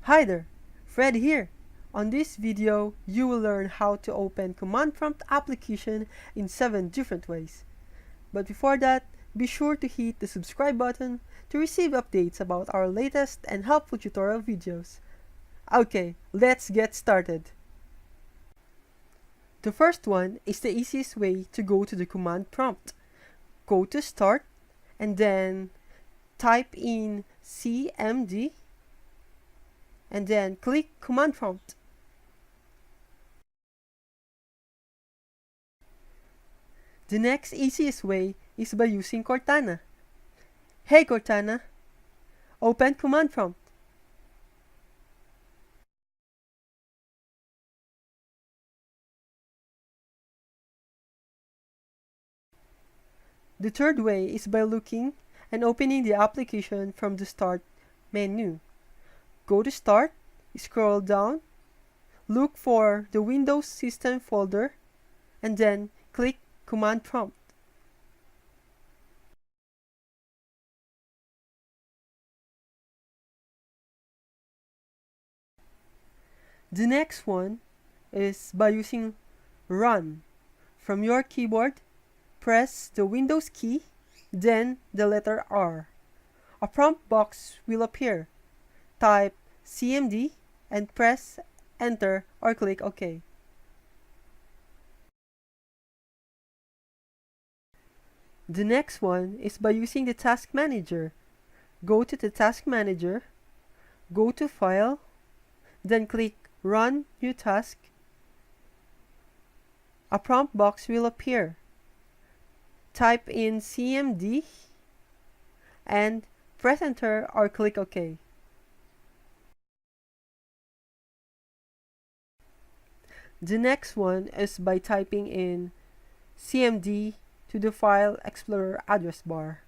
Hi there, Fred here. On this video, you will learn how to open command prompt application in 7 different ways. But before that, be sure to hit the subscribe button to receive updates about our latest and helpful tutorial videos. Okay, let's get started. The first one is the easiest way to go to the command prompt. Go to Start and then type in cmd and then click Command Prompt. The next easiest way is by using Cortana. Hey Cortana, open Command Prompt. The third way is by looking and opening the application from the Start menu. Go to Start, scroll down, look for the Windows System folder, and then click Command Prompt. The next one is by using Run. From your keyboard, press the Windows key, then the letter R. A prompt box will appear. Type cmd and press Enter or click OK. The next one is by using the Task Manager. Go to the Task Manager, go to File, then click Run New Task. A prompt box will appear. Type in cmd and press Enter or click OK. The next one is by typing in cmd to the File Explorer address bar.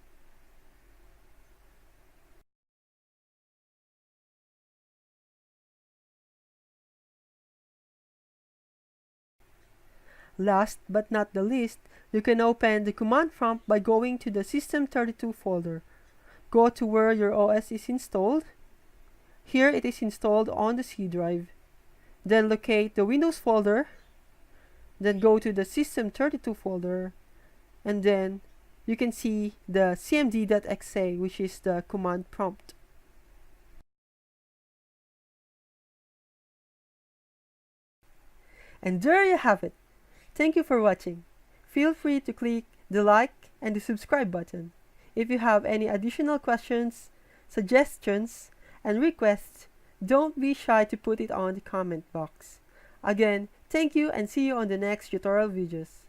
Last but not the least, you can open the command prompt by going to the System32 folder. Go to where your OS is installed. Here it is installed on the C drive. Then locate the Windows folder. Then go to the System32 folder. And then you can see the cmd.exe, which is the command prompt. And there you have it. Thank you for watching. Feel free to click the like and the subscribe button. If you have any additional questions, suggestions, and requests, don't be shy to put it on the comment box. Again, thank you and see you on the next tutorial videos.